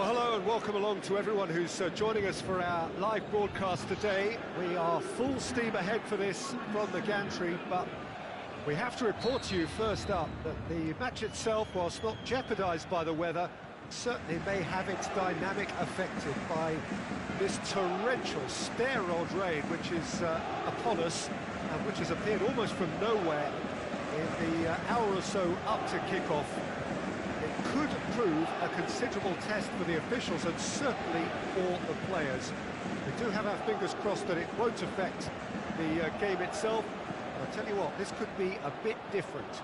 Well, hello and welcome along to everyone who's joining us for our live broadcast today. We are full steam ahead for this from the gantry, but we have to report to you first up that the match itself, whilst not jeopardised by the weather, certainly may have its dynamic affected by this torrential stair-rod rain which is upon us and which has appeared almost from nowhere in the hour or so up to kick-off. It could prove a considerable test for the officials and certainly for the players. We do have our fingers crossed that it won't affect the game itself. I'll tell you what, this could be a bit different.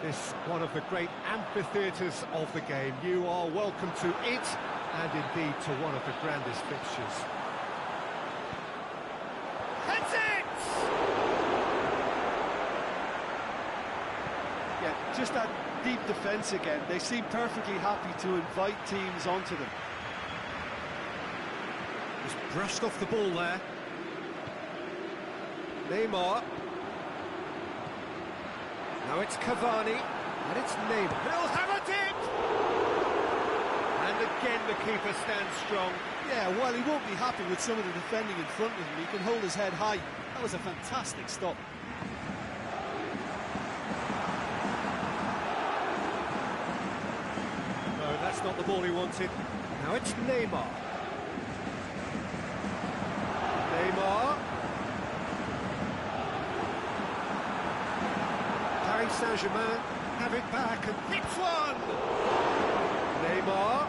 This one of the great amphitheatres of the game. You are welcome to it, and indeed to one of the grandest fixtures. That's it! Yeah, just that deep defence again. They seem perfectly happy to invite teams onto them. Just brushed off the ball there. Neymar. Now it's Cavani, and it's Neymar. He'll have a dip! And again the keeper stands strong. Yeah, while he won't be happy with some of the defending in front of him, he can hold his head high. That was a fantastic stop. No, that's not the ball he wanted. Now it's Neymar. Neymar. Paris Saint-Germain have it back and hits one! Neymar.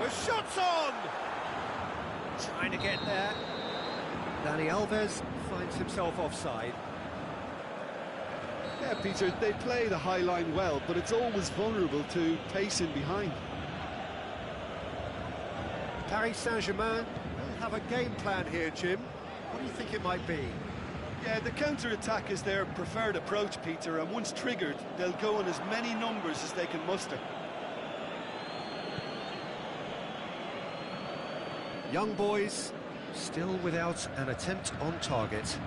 The shot's on! Trying to get there. Dani Alves finds himself offside. Yeah, Peter, they play the high line well, but it's always vulnerable to pace in behind. Paris Saint-Germain will have a game plan here, Jim. What do you think it might be? Yeah, the counter-attack is their preferred approach, Peter, and once triggered, they'll go in as many numbers as they can muster. Young boys, still without an attempt on target.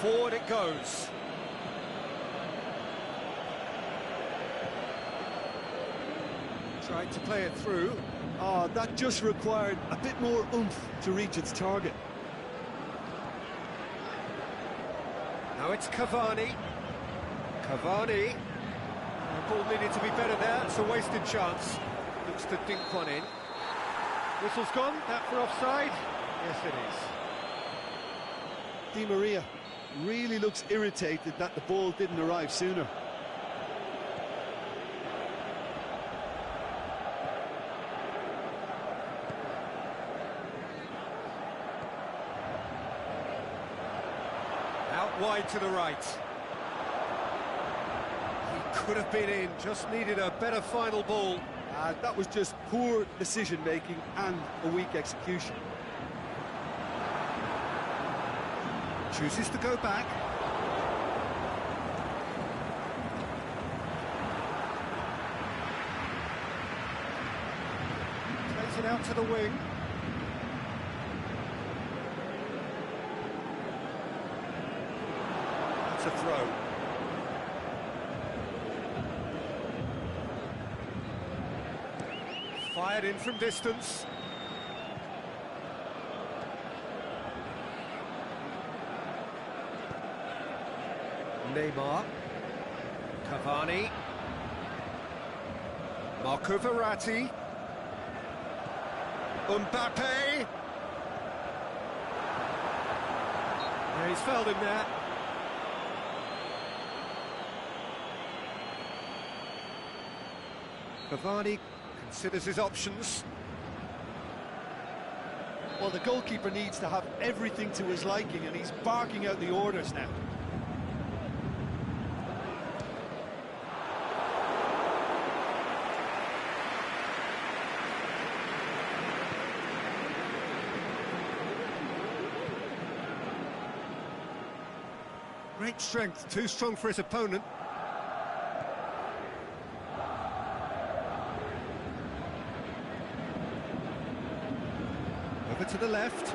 Forward it goes. Tried to play it through. Oh, that just required a bit more oomph to reach its target. Now it's Cavani. Cavani. The ball needed to be better there. It's a wasted chance. Looks to dink one in. Whistle's gone. That for offside? Yes, it is. Di Maria really looks irritated that the ball didn't arrive sooner. Out wide to the right. He could have been in, just needed a better final ball. That was just poor decision-making and a weak execution. Chooses to go back. Plays it out to the wing. That's a throw. Fired in from distance. Neymar, Cavani, Marco Verratti, Mbappe. Yeah, he's fouled him there. Cavani considers his options. Well, the goalkeeper needs to have everything to his liking, and he's barking out the orders now. Great strength, too strong for his opponent. Over to the left.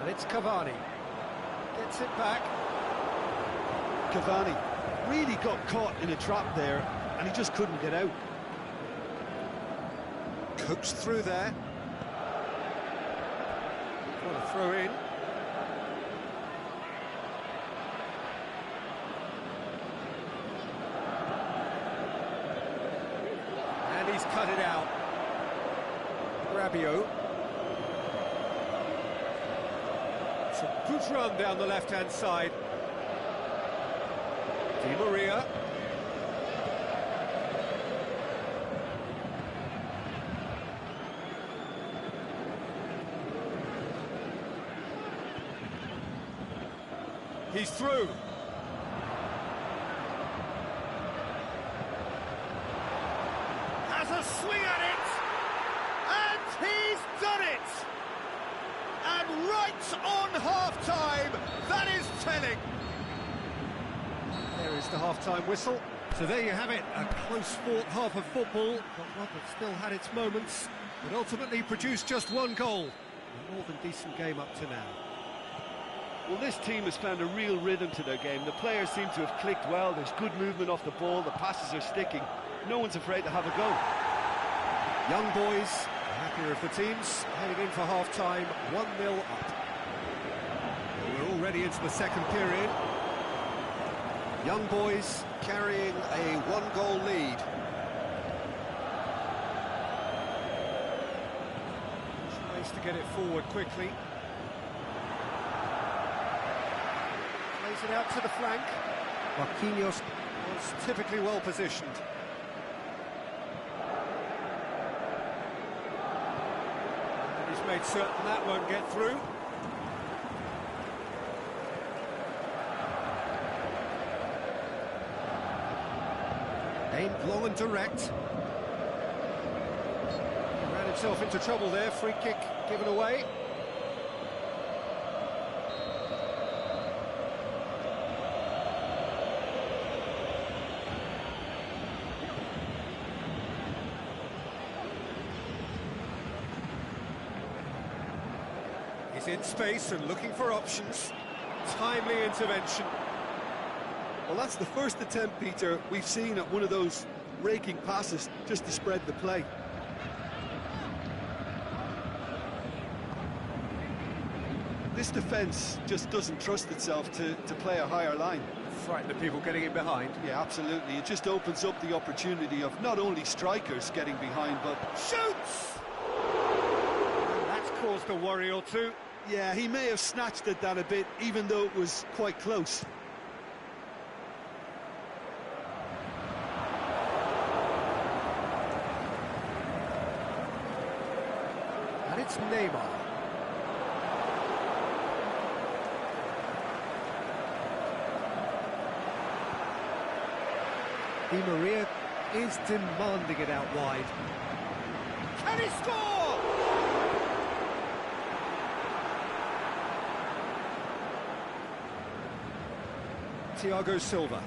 And it's Cavani. Gets it back. Cavani really got caught in a trap there, and he just couldn't get out. Coaxed through there. What a throw in. And he's cut it out. Rabiot. It's a good run down the left-hand side. Di Maria. He's through. Has a swing at it, and he's done it. And right on half-time, that is telling. There is the half-time whistle. So there you have it, a close-fought half of football, but one that still had its moments, but ultimately produced just one goal. A more than decent game up to now. Well, this team has found a real rhythm to their game. The players seem to have clicked well. There's good movement off the ball. The passes are sticking. No one's afraid to have a go. Young boys, the happier of the teams, heading in for half-time, 1-0 up. We're already into the second period. Young boys carrying a one-goal lead. Tries to get it forward quickly. Plays it out to the flank. Marquinhos was typically well positioned. And he's made certain that won't get through. Aimed long and direct. He ran himself into trouble there. Free kick given away. He's in space and looking for options. Timely intervention. Well, that's the first attempt, Peter, we've seen at one of those raking passes just to spread the play. This defence just doesn't trust itself to play a higher line. Frighten the people getting in behind. Yeah, absolutely. It just opens up the opportunity of not only strikers getting behind, but Shoots! And that's caused a worry or two. yeah, he may have snatched at that a bit, even though it was quite close. And it's Neymar. Di Maria is demanding it out wide. Can he score? Thiago Silva.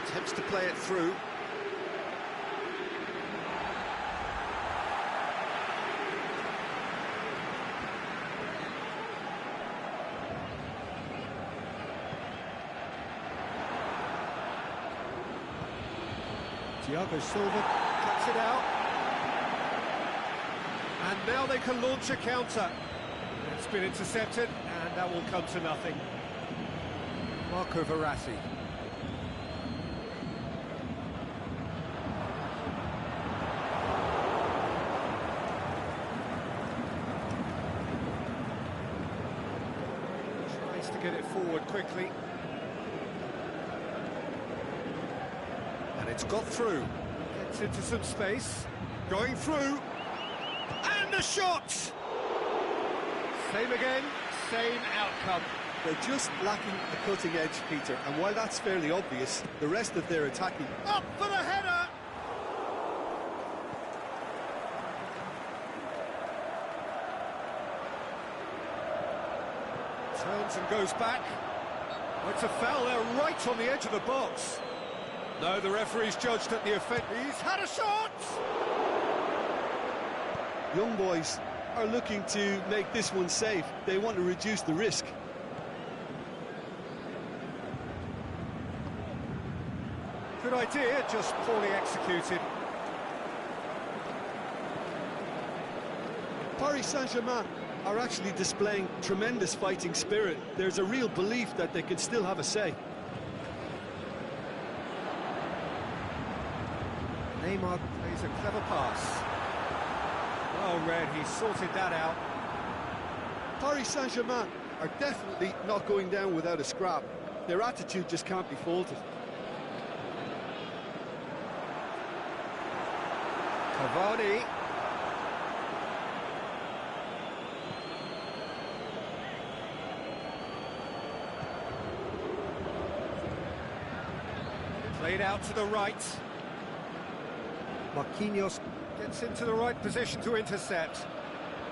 Attempts to play it through. Thiago Silva cuts it out. And now they can launch a counter. It's been intercepted, and that will come to nothing. Marco Verratti. Tries to get it forward quickly. And it's got through. Gets into some space. Going through. And the shot! Same again, same outcome. They're just lacking the cutting edge, Peter, and while that's fairly obvious, the rest of their attacking... Up for the header! Turns and goes back. Oh, it's a foul there, right on the edge of the box. No, the referee's judged that the offence... He's had a shot! Young boys are looking to make this one safe. They want to reduce the risk. Good idea, just poorly executed. Paris Saint-Germain are actually displaying tremendous fighting spirit. There's a real belief that they can still have a say. Neymar plays a clever pass. Well read, he sorted that out. Paris Saint-Germain are definitely not going down without a scrap. Their attitude just can't be faulted. Cavani. Played out to the right. Marquinhos gets into the right position to intercept.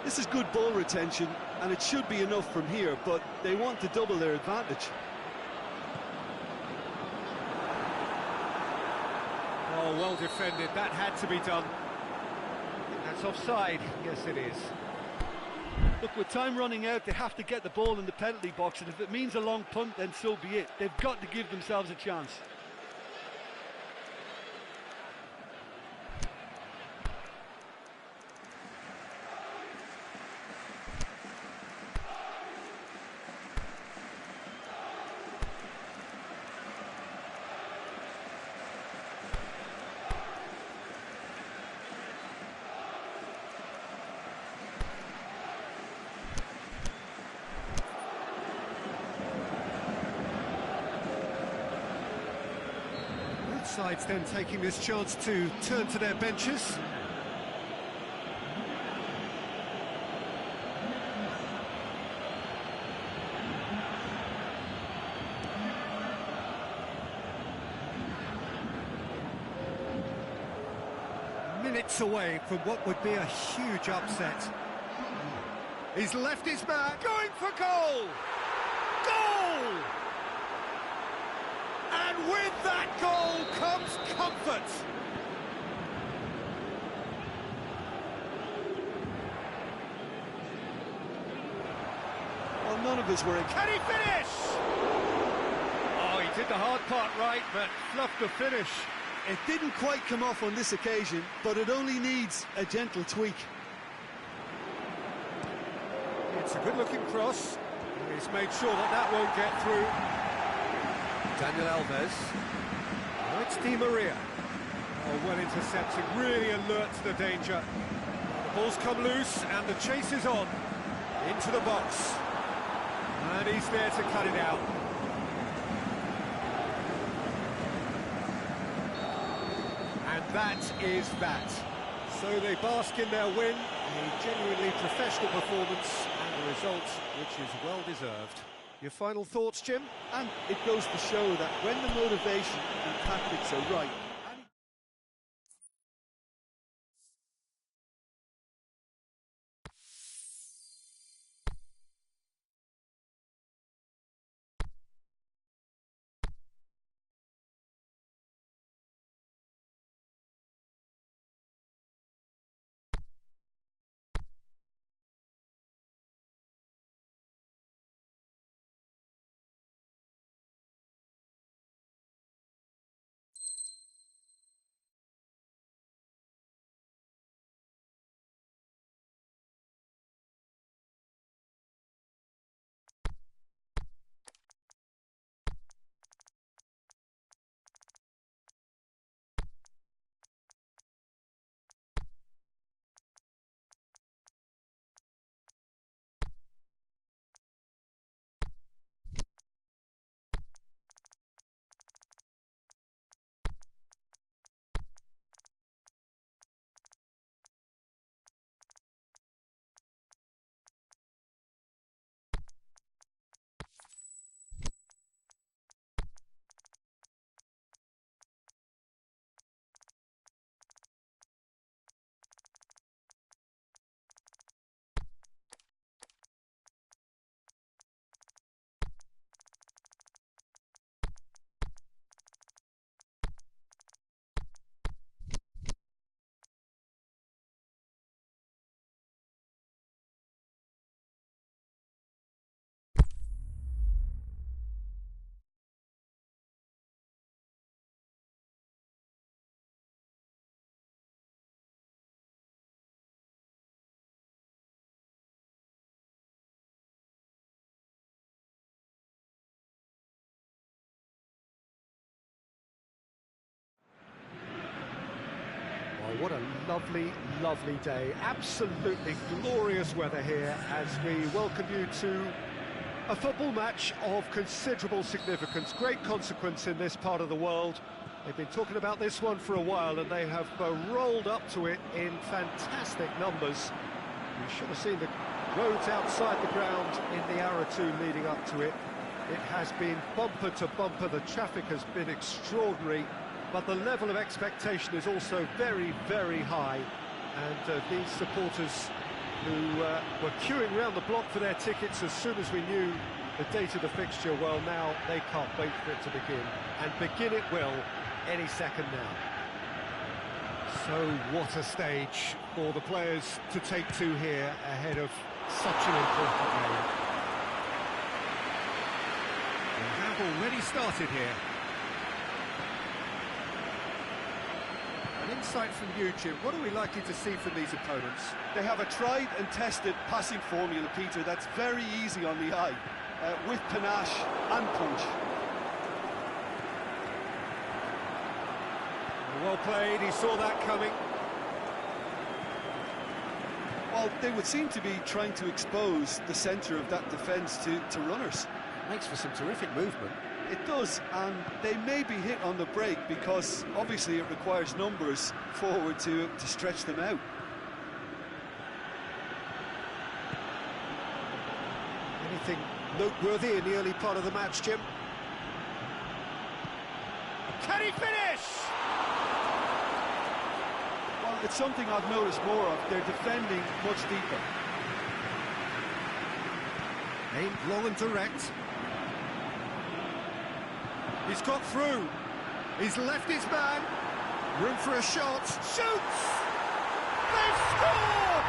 This is good ball retention, and it should be enough from here, but they want to double their advantage. Oh, well defended, that had to be done. That's offside, yes it is. Look, with time running out, they have to get the ball in the penalty box, and if it means a long punt, then so be it. They've got to give themselves a chance. Sides then taking this chance to turn to their benches. Minutes away from what would be a huge upset. He's left his mark, going for goal! Goal! And with that goal comes comfort. Well, none of us were in. Can he finish? Oh, he did the hard part right, but fluffed the finish. It didn't quite come off on this occasion, but it only needs a gentle tweak. It's a good-looking cross. He's made sure that that won't get through. Daniel Alves. Oh, it's Di Maria. Oh, well intercepted, really alert to the danger. The ball's come loose and the chase is on. Into the box. And he's there to cut it out. And that is that. So they bask in their win, a genuinely professional performance, and a result which is well deserved. Your final thoughts, Jim? And it goes to show that when the motivation and tactics are right, What a lovely, lovely day. Absolutely glorious weather here as we welcome you to a football match of considerable significance, great consequence in this part of the world. They've been talking about this one for a while and they have rolled up to it in fantastic numbers. You should have seen the roads outside the ground in the hour or two leading up to it. It has been bumper to bumper, the traffic has been extraordinary, but the level of expectation is also very, very high. And these supporters who were queuing around the block for their tickets as soon as we knew the date of the fixture, well, now they can't wait for it to begin. And begin it will any second now. So what a stage for the players to take to here ahead of such an important game. We have already started here. An insight from you, Jim. What are we likely to see from these opponents? They have a tried and tested passing formula, Peter, that's very easy on the eye, with panache and punch. Well played, he saw that coming. Well, they would seem to be trying to expose the centre of that defence to runners. Makes for some terrific movement. It does, and they may be hit on the break because obviously it requires numbers forward to stretch them out. Anything noteworthy in the early part of the match, Jim? Can he finish? Well, it's something I've noticed more of. They're defending much deeper. Aimed long and direct. He's got through. He's left his man. Room for a shot. Shoots! They've scored!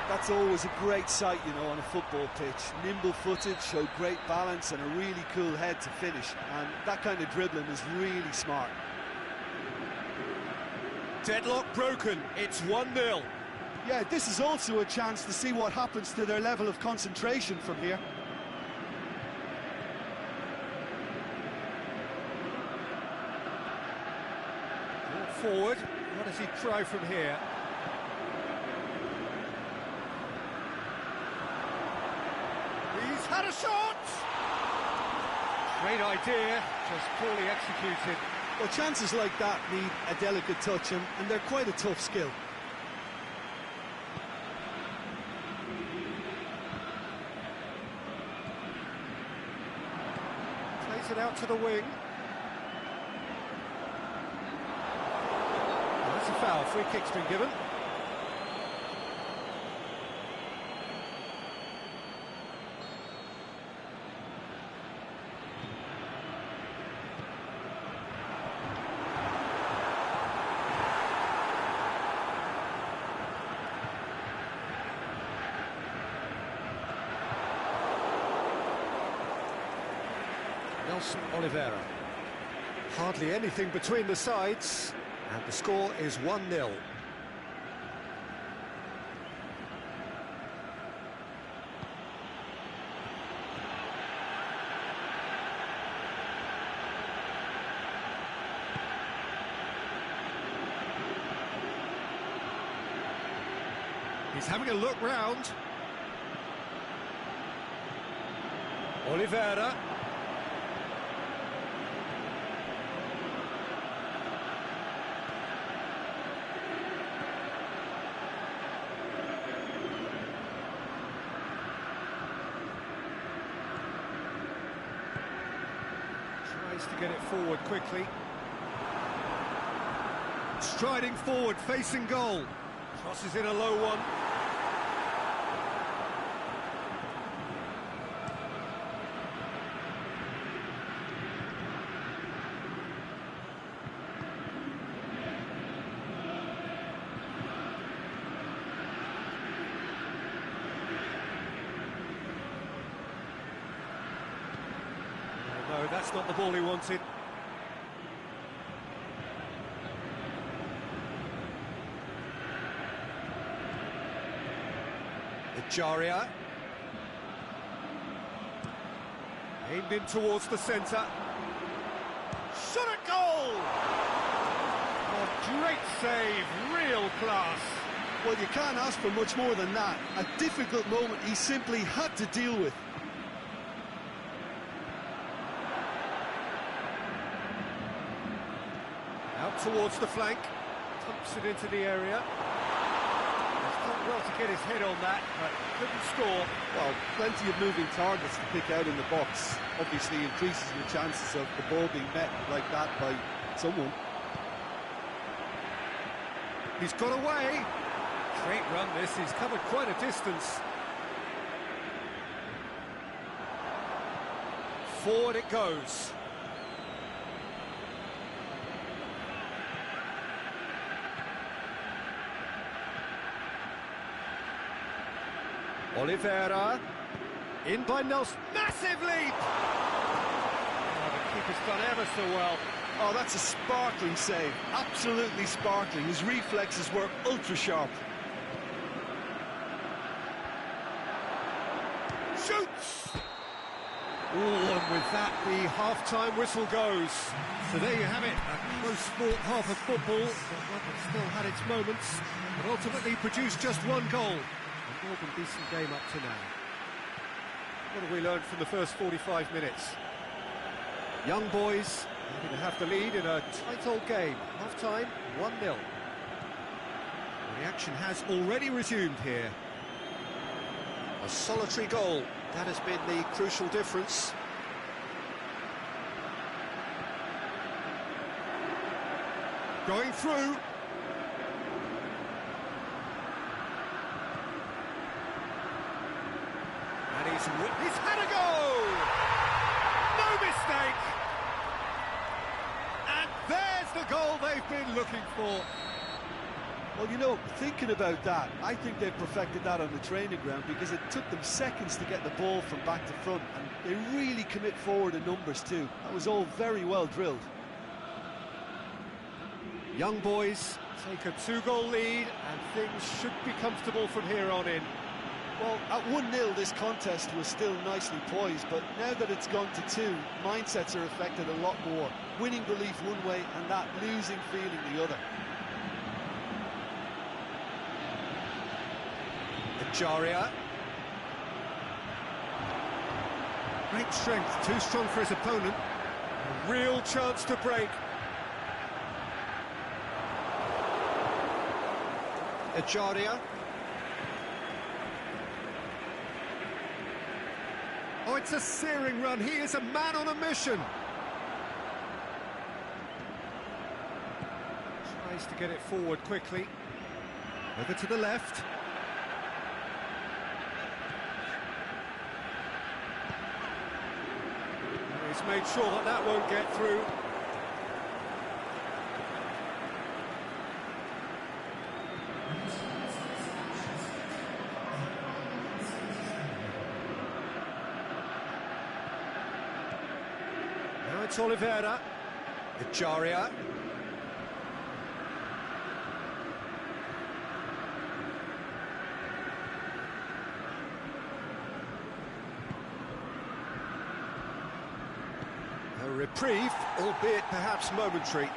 That's always a great sight, you know, on a football pitch. Nimble-footed, show great balance and a really cool head to finish. And that kind of dribbling is really smart. Deadlock broken. It's 1-0. Yeah, this is also a chance to see what happens to their level of concentration from here. Forward. What does he try from here? He's had a shot! Great idea, just poorly executed. Well, chances like that need a delicate touch, and they're quite a tough skill. Plays it out to the wing. That's a foul, free kick's been given. Oliveira. Hardly anything between the sides, and the score is 1-0. He's having a look round. Oliveira. To get it forward quickly. Striding forward, facing goal. Crosses in a low one. No, that's not the ball he wanted. Jaria. Aimed in towards the centre. Shot at goal! Well, Great save, real class. Well, you can't ask for much more than that. A difficult moment he simply had to deal with. Out towards the flank, pumps it into the area. He's done well to get his head on that, but couldn't score. Well, plenty of moving targets to pick out in the box. Obviously increases the chances of the ball being met like that by someone. He's got away. Great run this, he's covered quite a distance. Forward it goes. Oliveira, in by Nelson, massive leap! Oh, the keeper's done ever so well. Oh, that's a sparkling save, absolutely sparkling. His reflexes were ultra sharp. Shoots! Oh, and with that, the half-time whistle goes. So there you have it, a close-fought half of football, one that still had its moments, but ultimately produced just one goal. A more than decent game up to now. What have we learned from the first 45 minutes? Young boys happy to have the lead in a tight old game. Half-time, 1-0. The action has already resumed here. A solitary goal, that has been the crucial difference. Going through. And he's had a go! No mistake! And there's the goal they've been looking for. Well, you know, thinking about that, I think they've perfected that on the training ground because it took them seconds to get the ball from back to front, and they really commit forward in numbers too. That was all very well drilled. Young boys take a 2-goal lead, and things should be comfortable from here on in. Well, at 1-0 this contest was still nicely poised, but now that it's gone to 2, mindsets are affected a lot more. Winning belief one way and that losing feeling the other. Jaria. Great strength, too strong for his opponent. A real chance to break. Jaria. Oh, it's a searing run. He is a man on a mission. Tries to get it forward quickly. Over to the left. He's made sure that that won't get through. Now it's Oliveira. Jaria. A reprieve, albeit perhaps momentary.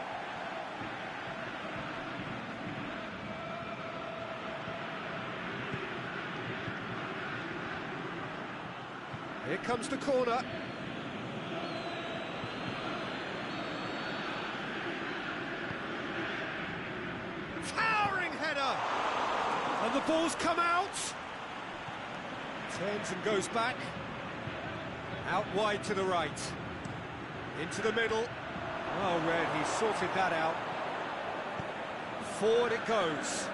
Here comes the corner. Towering header! And the ball's come out. Turns and goes back. Out wide to the right. Into the middle. Well read, he sorted that out. Forward it goes.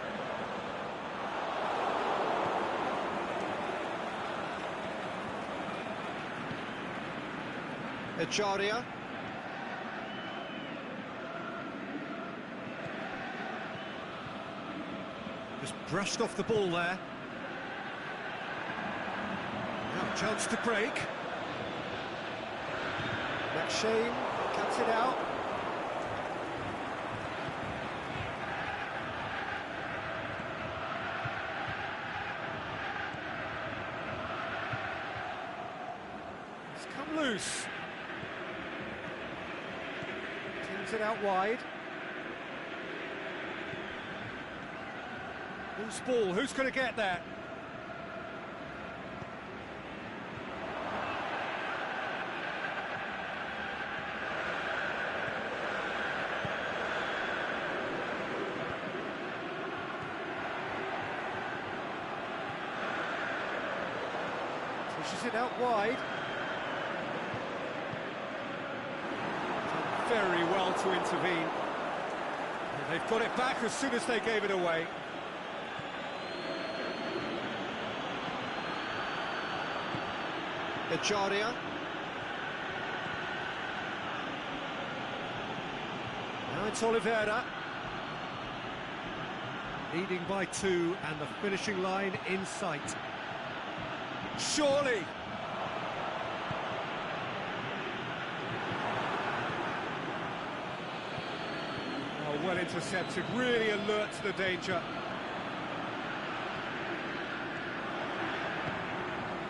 Jaria. Just brushed off the ball there. Now a chance to break. Shane cuts it out. It's come loose. Turns it out wide. Loose ball, who's going to get there? Pushes it out wide. Done very well to intervene. And they've got it back as soon as they gave it away. Echaria. Now it's Oliveira. Leading by 2 and the finishing line in sight. Surely! Oh, well intercepted, really alert to the danger.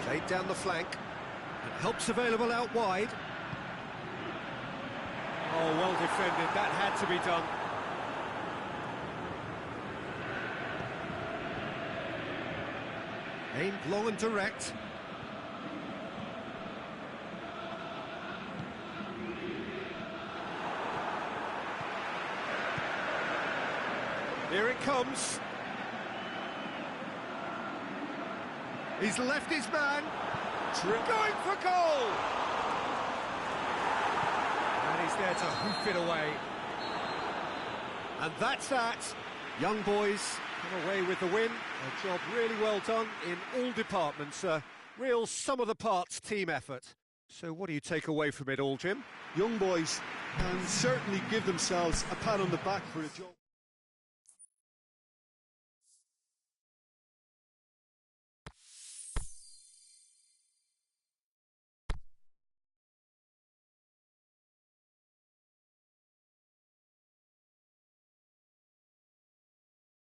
Played down the flank. And help's available out wide. Oh, well defended, that had to be done. Aimed long and direct. Here it comes. He's left his man. Going for goal! And he's there to hoof it away. And that's that. Young boys come away with the win. A job really well done in all departments. A real sum-of-the-parts team effort. So what do you take away from it all, Jim? Young boys can certainly give themselves a pat on the back for a job.